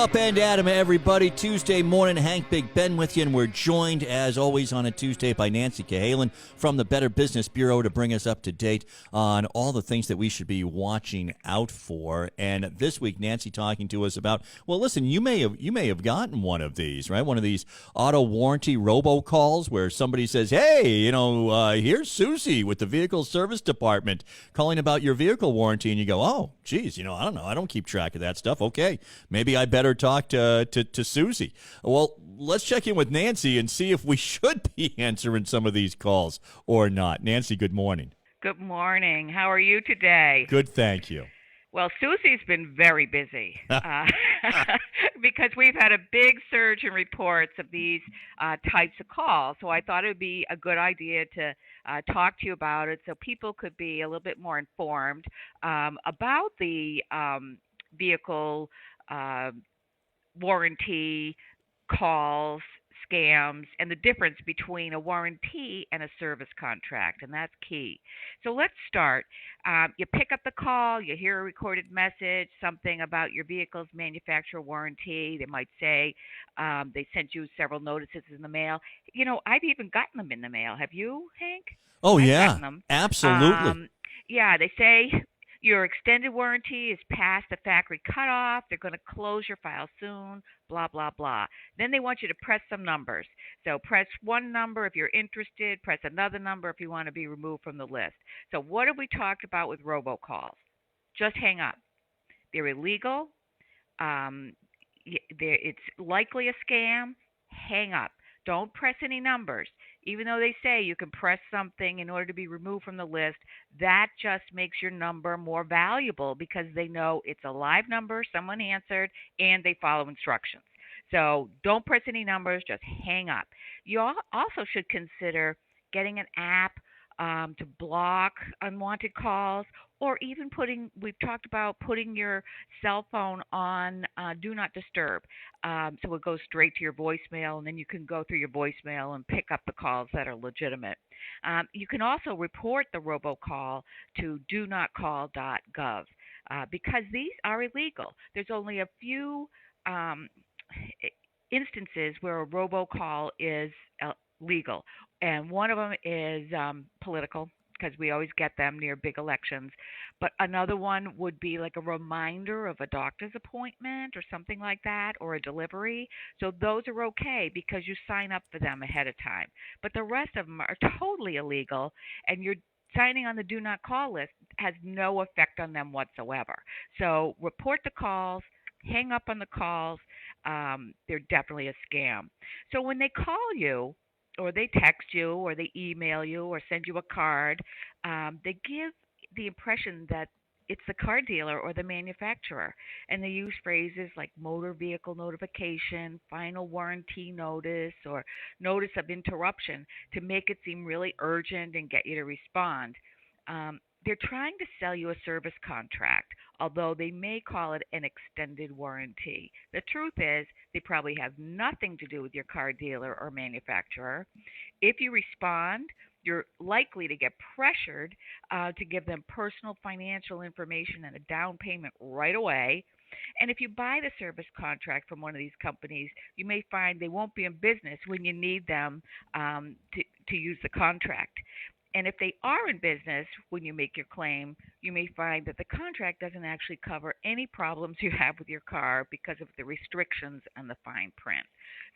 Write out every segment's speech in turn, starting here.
Up and Adam, everybody. Tuesday morning, Hank Big Ben with you, and we're joined, as always, on a Tuesday by Nancy Cahalen from the Better Business Bureau to bring us up to date on all the things that we should be watching out for. And this week, Nancy talking to us about, well, listen, you may have gotten one of these, right? One of these auto warranty robocalls where somebody says, hey, here's Susie with the vehicle service department calling about your vehicle warranty, and you go, oh, geez, I don't know, I don't keep track of that stuff. Okay, maybe I better talk to Susie. Well, let's check in with Nancy and see if we should be answering some of these calls or not. Nancy, good morning. Good morning. How are you today? Good, thank you. Well, Susie's been very busy because we've had a big surge in reports of these types of calls. So I thought it would be a good idea to talk to you about it so people could be a little bit more informed about the vehicle warranty calls, scams, and the difference between a warranty and a service contract, and that's key. So let's start. You pick up the call, you hear a recorded message, something about your vehicle's manufacturer warranty. They might say they sent you several notices in the mail. I've even gotten them in the mail. Have you, Hank? Oh, I've yeah, gotten them. absolutely. Yeah, they say your extended warranty is past the factory cutoff. They're going to close your file soon, blah, blah, blah. Then they want you to press some numbers. So press one number if you're interested, press another number if you want to be removed from the list. So what have we talked about with robocalls? Just hang up. They're illegal. It's likely a scam. Hang up. Don't press any numbers. Even though they say you can press something in order to be removed from the list, that just makes your number more valuable because they know it's a live number, someone answered, and they follow instructions. So don't press any numbers, just hang up. You also should consider getting an app to block unwanted calls, or even we've talked about putting your cell phone on Do Not Disturb. So it goes straight to your voicemail, and then you can go through your voicemail and pick up the calls that are legitimate. You can also report the robocall to donotcall.gov because these are illegal. There's only a few instances where a robocall is legal, and one of them is political, because we always get them near big elections. But another one would be like a reminder of a doctor's appointment or something like that, or a delivery. So those are okay because you sign up for them ahead of time. But the rest of them are totally illegal, and you're signing on the do not call list has no effect on them whatsoever. So report the calls, hang up on the calls. They're definitely a scam. So when they call you, or they text you, or they email you, or send you a card, they give the impression that it's the car dealer or the manufacturer. And they use phrases like motor vehicle notification, final warranty notice, or notice of interruption to make it seem really urgent and get you to respond. They're trying to sell you a service contract, although they may call it an extended warranty. The truth is, they probably have nothing to do with your car dealer or manufacturer. If you respond, you're likely to get pressured to give them personal financial information and a down payment right away. And if you buy the service contract from one of these companies, you may find they won't be in business when you need them to use the contract. And if they are in business when you make your claim, you may find that the contract doesn't actually cover any problems you have with your car because of the restrictions and the fine print.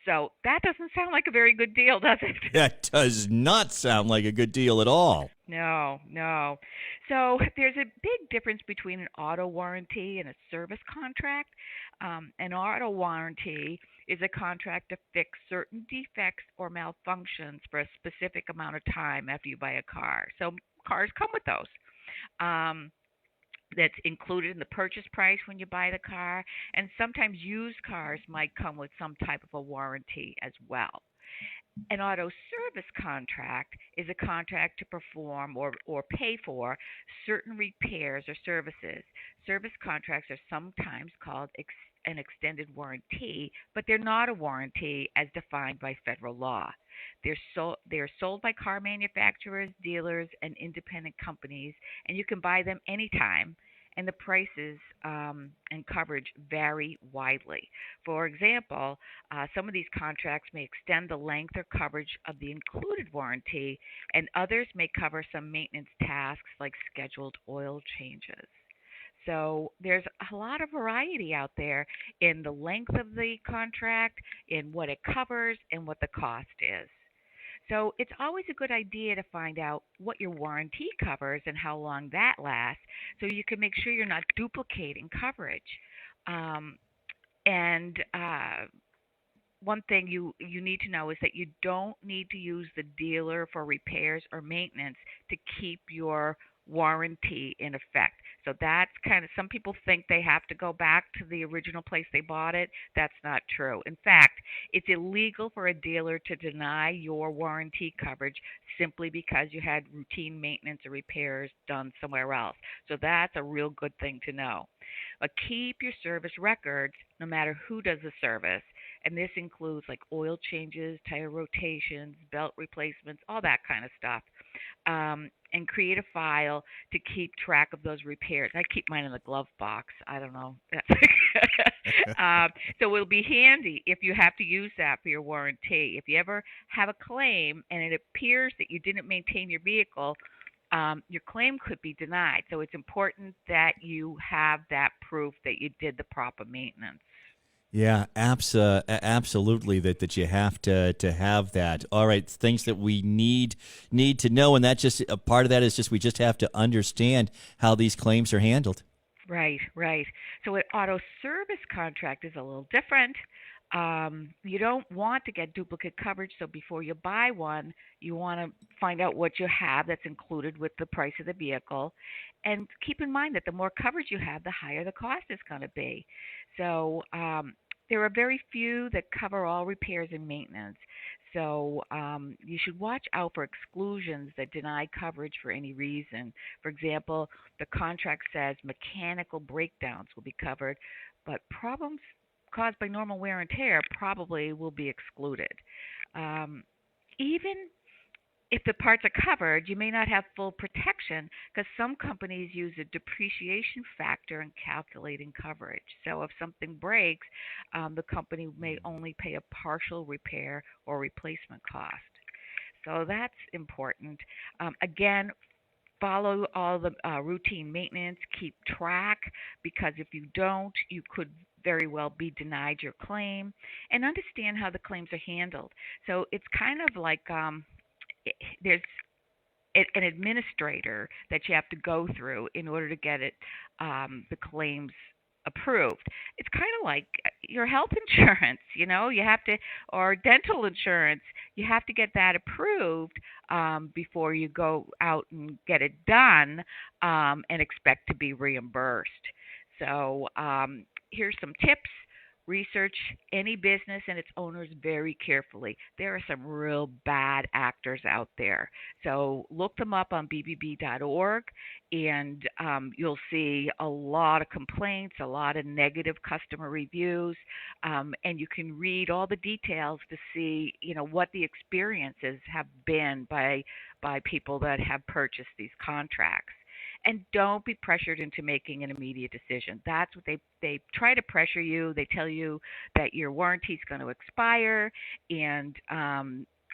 So that doesn't sound like a very good deal, does it? That does not sound like a good deal at all. No. So there's a big difference between an auto warranty and a service contract. An auto warranty is a contract to fix certain defects or malfunctions for a specific amount of time after you buy a car. So cars come with those. That's included in the purchase price when you buy the car. And sometimes used cars might come with some type of a warranty as well. An auto service contract is a contract to perform or pay for certain repairs or services. Service contracts are sometimes called an extended warranty, but they're not a warranty as defined by federal law. They're sold by car manufacturers, dealers, and independent companies, and you can buy them anytime. and the prices and coverage vary widely. For example, some of these contracts may extend the length or coverage of the included warranty, and others may cover some maintenance tasks like scheduled oil changes. So there's a lot of variety out there in the length of the contract, in what it covers, and what the cost is. So it's always a good idea to find out what your warranty covers and how long that lasts so you can make sure you're not duplicating coverage. Um, and One thing you need to know is that you don't need to use the dealer for repairs or maintenance to keep your warranty in effect. So that's kind of, some people think they have to go back to the original place they bought it. That's not true. In fact, it's illegal for a dealer to deny your warranty coverage simply because you had routine maintenance or repairs done somewhere else. So that's a real good thing to know. But keep your service records no matter who does the service, and this includes like oil changes, tire rotations, belt replacements, all that kind of stuff. And create a file to keep track of those repairs. I keep mine in the glove box. I don't know. So it'll be handy if you have to use that for your warranty. If you ever have a claim and it appears that you didn't maintain your vehicle, your claim could be denied. So it's important that you have that proof that you did the proper maintenance. Yeah, absolutely. That you have to have that. All right, things that we need to know, and that just a part of that is just we just have to understand how these claims are handled. Right, right. So an auto service contract is a little different. You don't want to get duplicate coverage, so before you buy one, you want to find out what you have that's included with the price of the vehicle. And keep in mind that the more coverage you have, the higher the cost is going to be. So there are very few that cover all repairs and maintenance. So you should watch out for exclusions that deny coverage for any reason. For example, the contract says mechanical breakdowns will be covered, but problems caused by normal wear and tear probably will be excluded. Even if the parts are covered, you may not have full protection because some companies use a depreciation factor in calculating coverage. So if something breaks, the company may only pay a partial repair or replacement cost. So that's important. Again, follow all the routine maintenance, keep track, because if you don't, you could very well be denied your claim, and understand how the claims are handled. So it's kind of like there's an administrator that you have to go through in order to get the claims approved. It's kind of like your health insurance, you have to, or dental insurance, you have to get that approved before you go out and get it done and expect to be reimbursed. So here's some tips. Research any business and its owners very carefully. There are some real bad actors out there. So look them up on bbb.org, and you'll see a lot of complaints, a lot of negative customer reviews, and you can read all the details to see, what the experiences have been by people that have purchased these contracts. And don't be pressured into making an immediate decision. That's what they try to pressure you. They tell you that your warranty is going to expire, and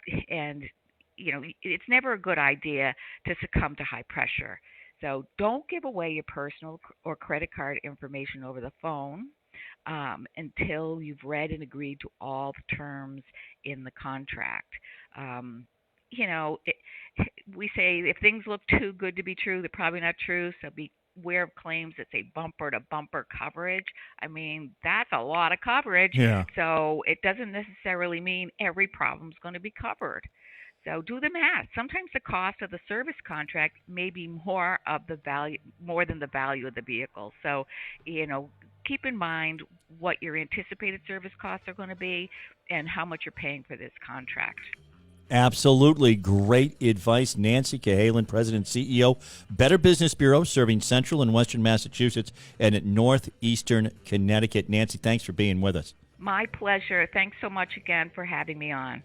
it's never a good idea to succumb to high pressure. So don't give away your personal or credit card information over the phone until you've read and agreed to all the terms in the contract. It, we say if things look too good to be true, they're probably not true. So beware of claims that say bumper to bumper coverage. I mean, that's a lot of coverage. Yeah. So it doesn't necessarily mean every problem's going to be covered. So do the math. Sometimes the cost of the service contract may be more than the value of the vehicle. So, keep in mind what your anticipated service costs are going to be and how much you're paying for this contract. Absolutely. Great advice. Nancy Cahalen, President and CEO, Better Business Bureau, serving Central and Western Massachusetts and Northeastern Connecticut. Nancy, thanks for being with us. My pleasure. Thanks so much again for having me on.